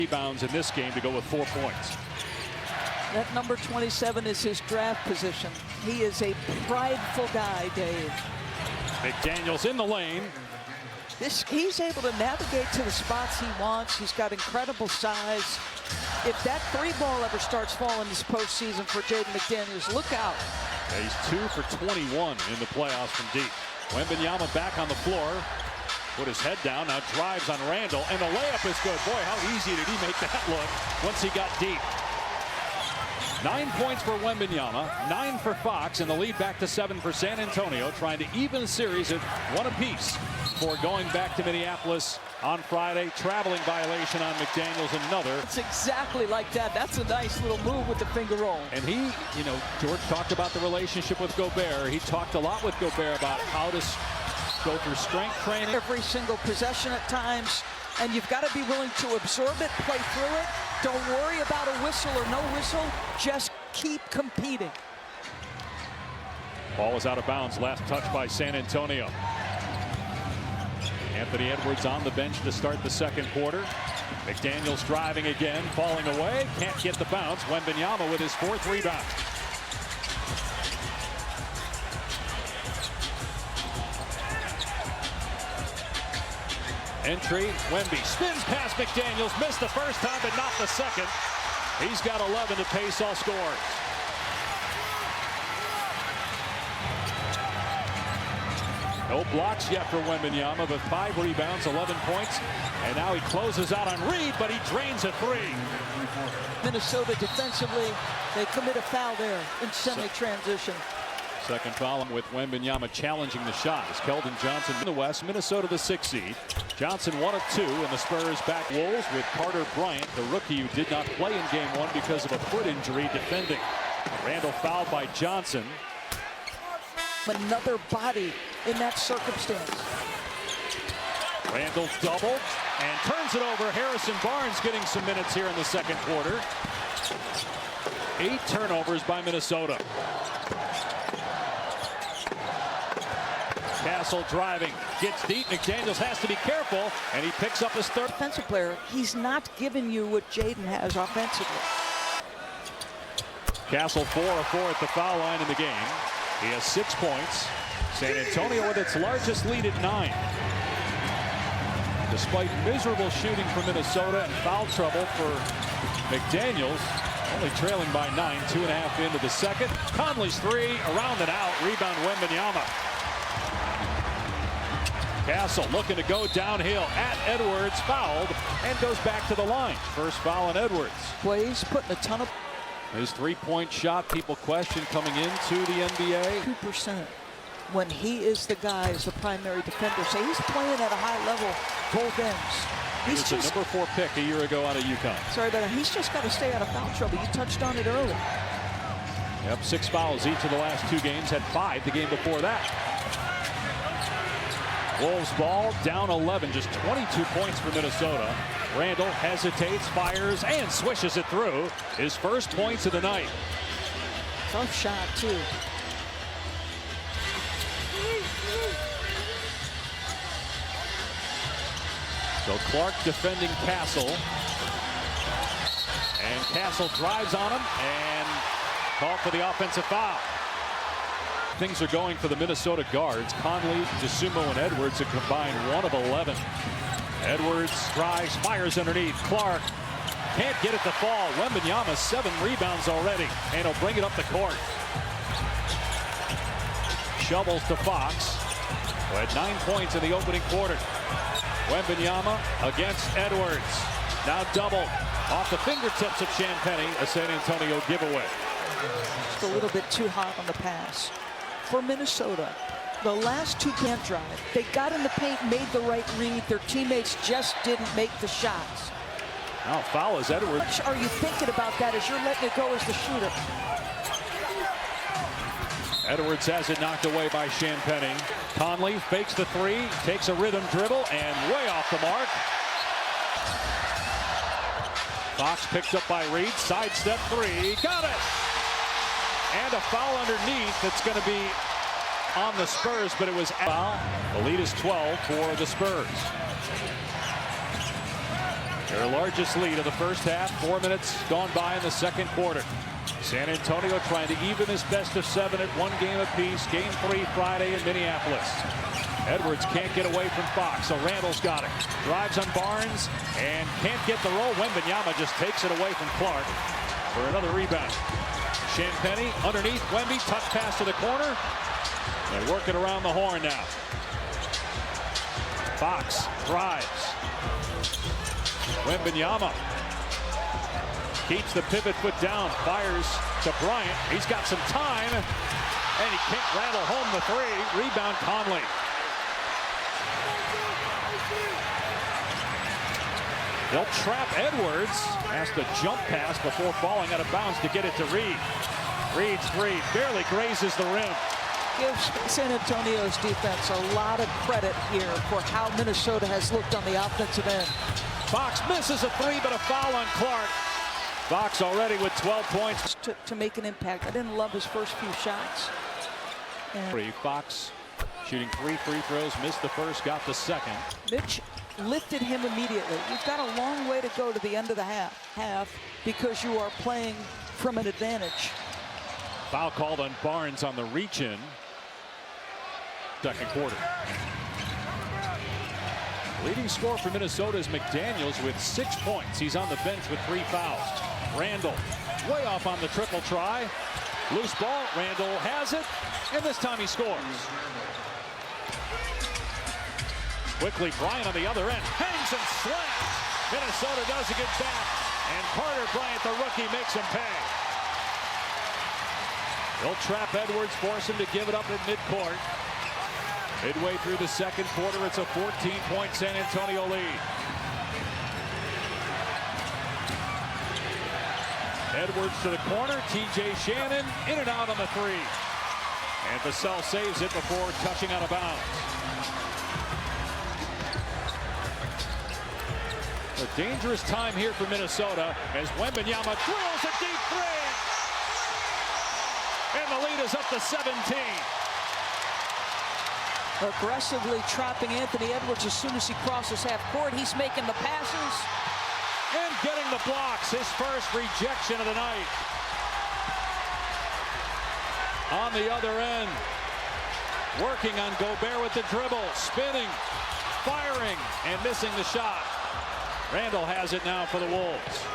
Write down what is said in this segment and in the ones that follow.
Rebounds in this game to go with 4 points. That number 27 is his draft position. He is a prideful guy, Dave. McDaniels in the lane. He's able to navigate to the spots he wants. He's got incredible size. If that three ball ever starts falling this postseason for Jaden McDaniels, look out. Yeah, he's 2 for 21 in the playoffs from deep. Wembanyama back on the floor. Put his head down, now drives on Randall, and the layup is good. Boy, how easy did he make that look once he got deep. 9 points for Wembanyama, 9 for Fox, and the lead back to 7 for San Antonio, trying to even the series at 1 apiece for going back to Minneapolis on Friday. Traveling violation on McDaniels, another. It's exactly like that. That's a nice little move with the finger roll. And he, you know, George talked about the relationship with Gobert. He talked a lot with Gobert about how to go through strength training. Every single possession at times, and you've got to be willing to absorb it, play through it. Don't worry about a whistle or no whistle. Just keep competing. Ball is out of bounds. Last touch by San Antonio. Anthony Edwards on the bench to start the second quarter. McDaniels driving again, falling away. Can't get the bounce. Wembanyama with his 4th rebound. Entry, Wemby spins past McDaniels, missed the first time but not the second. He's got 11 to pace all scores. No blocks yet for Wembanyama, but 5 rebounds, 11 points. And now he closes out on Reed, but he drains a 3. Minnesota defensively, they commit a foul there in semi-transition. Second foul with Wembanyama challenging the shot as Keldon Johnson in the West. Minnesota the 6th seed. Johnson 1 of 2, and the Spurs back Wolves with Carter Bryant, the rookie who did not play in game 1 because of a foot injury, defending. Randall fouled by Johnson. Another body in that circumstance. Randall doubled and turns it over. Harrison Barnes getting some minutes here in the second quarter. 8 turnovers by Minnesota. Castle driving, gets deep. McDaniels has to be careful, and he picks up his 3rd. Defensive player, he's not giving you what Jaden has offensively. Castle 4 of 4 at the foul line in the game. He has 6 points. San Antonio with its largest lead at 9. Despite miserable shooting for Minnesota and foul trouble for McDaniels, only trailing by 9, 2.5 into the second. Conley's 3, around and out. Rebound Wembanyama. Castle looking to go downhill at Edwards, fouled, and goes back to the line. First foul on Edwards. Well, he's putting a ton of... His 3-point shot, people question coming into the NBA. 2%. When he is the guy as the primary defender. So he's playing at a high level, both ends. He was the number 4 pick a year ago out of UConn. Sorry, but he's just got to stay out of foul trouble. You touched on it earlier. Yep, 6 fouls each of the last 2 games. Had 5 the game before that. Wolves ball down 11, just 22 points for Minnesota. Randall hesitates, fires, and swishes it through. His first points of the night. Tough shot, too. So Clark defending Castle. And Castle drives on him and called for the offensive foul. Things are going for the Minnesota guards. Conley, DeSumo, and Edwards a combined 1 of 11. Edwards drives, fires underneath. Clark can't get it to fall. Wembanyama 7 rebounds already, and he'll bring it up the court. Shovels to Fox, who had 9 points in the opening quarter. Wembanyama against Edwards. Now double off the fingertips of Champagnie, a San Antonio giveaway. Just a little bit too hot on the pass. For Minnesota, the last 2 can't drive. They got in the paint, made the right read. Their teammates just didn't make the shots. Now foul is Edwards. How much are you thinking about that as you're letting it go as the shooter? Edwards has it knocked away by Champagnie. Conley fakes the 3, takes a rhythm dribble, and way off the mark. Fox picked up by Reed, sidestep 3, got it! And a foul underneath that's going to be on the Spurs, but it was foul. The lead is 12 for the Spurs. Their largest lead of the first half. 4 minutes gone by in the second quarter. San Antonio trying to even this best of 7 at 1 game apiece. Game 3 Friday in Minneapolis. Edwards can't get away from Fox, so Randall's got it. Drives on Barnes and can't get the roll. Wembanyama just takes it away from Clark for another rebound. Champagnie underneath Wemby, touch pass to the corner. They work it around the horn now. Fox drives. Wembanyama keeps the pivot foot down, fires to Bryant. He's got some time, and he can't rattle home the three. Rebound Conley. They'll trap Edwards. Has to jump pass before falling out of bounds to get it to Reed. Reed's three barely grazes the rim. Gives San Antonio's defense a lot of credit here for how Minnesota has looked on the offensive end. Fox misses a three, but a foul on Clark. Fox already with 12 points. To make an impact. I didn't love his first few shots. And Fox shooting 3 free throws, missed the first, got the second. Mitch lifted him immediately. You've got a long way to go to the end of the half because you are playing from an advantage. Foul called on Barnes on the reach-in. Second quarter. Leading scorer for Minnesota is McDaniels with 6 points. He's on the bench with 3 fouls. Randall way off on the triple try. Loose ball. Randall has it, and this time he scores. Quickly, Bryant on the other end hangs and slams. Minnesota doesn't get back, and Carter Bryant, the rookie, makes him pay. They'll trap Edwards, force him to give it up at midcourt. Midway through the second quarter, it's a 14-point San Antonio lead. Edwards to the corner, TJ Shannon in and out on the three. And Vassell saves it before touching out of bounds. A dangerous time here for Minnesota as Wembanyama drills a deep three. And the lead is up to 17. Aggressively trapping Anthony Edwards as soon as he crosses half court. He's making the passes. And getting the blocks. His first rejection of the night. On the other end. Working on Gobert with the dribble. Spinning. Firing. And missing the shot. Randall has it now for the Wolves.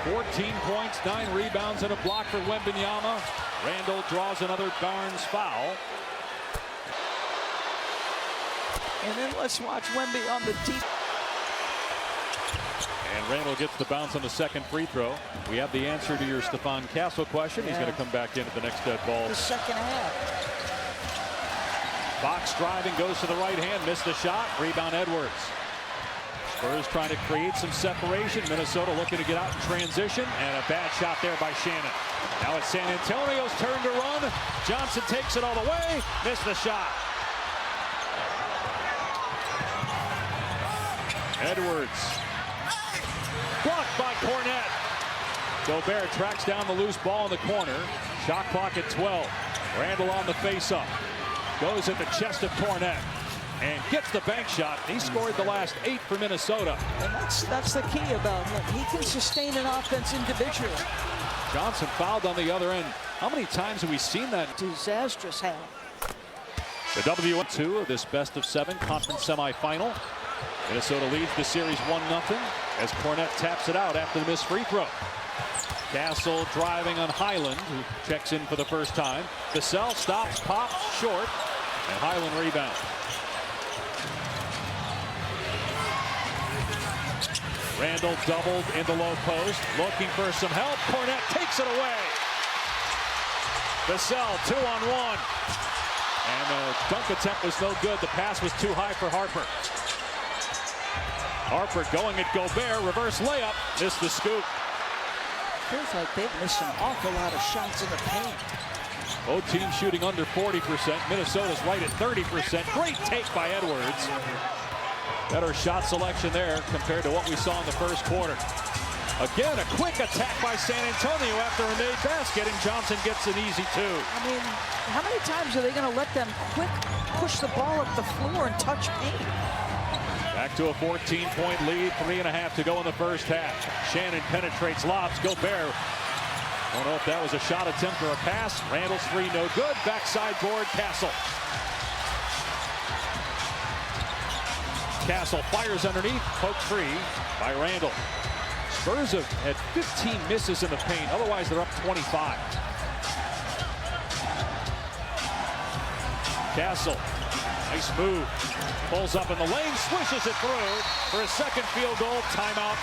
14 points, 9 rebounds, and a block for Wembanyama. Randall draws another Barnes foul. And then let's watch Wemby on the deep. And Randall gets the bounce on the second free throw. We have the answer to your Stephon Castle question. He's going to come back in at the next dead ball. The second half. Fox driving, goes to the right hand, missed the shot. Rebound Edwards. Spurs trying to create some separation. Minnesota looking to get out in transition, and a bad shot there by Shannon. Now it's San Antonio's turn to run. Johnson takes it all the way, missed the shot. Edwards. Blocked by Cornette. Gobert tracks down the loose ball in the corner. Shot clock at 12. Randall on the face-up. Goes at the chest of Cornette and gets the bank shot. He scored the last 8 for Minnesota. And that's the key about him. He can sustain an offense individually. Johnson fouled on the other end. How many times have we seen that? Disastrous half. The W2 of this best of 7 conference semifinal. Minnesota leads the series 1-0 as Cornette taps it out after the missed free throw. Castle driving on Highland, who checks in for the first time. Vassell stops, pops, short, and Highland rebound. Randall doubled in the low post, looking for some help. Cornette takes it away. Vassell 2-on-1. And the dunk attempt was no good. The pass was too high for Harper. Harper going at Gobert, reverse layup, missed the scoop. Feels like they've missed an awful lot of shots in the paint. Both teams shooting under 40%. Minnesota's right at 30%. Great take by Edwards. Better shot selection there compared to what we saw in the first quarter. Again, a quick attack by San Antonio after a made basket, and Johnson gets an easy 2. I mean, how many times are they going to let them quick push the ball up the floor and touch paint? Back to a 14-point lead, 3.5 to go in the first half. Shannon penetrates, lobs, Gobert. Don't know if that was a shot attempt or a pass. Randall's three, no good. Backside board, Castle. Castle fires underneath, poke free by Randall. Spurs have had 15 misses in the paint, otherwise they're up 25. Castle, nice move. Pulls up in the lane, swishes it through for a second field goal. Timeout.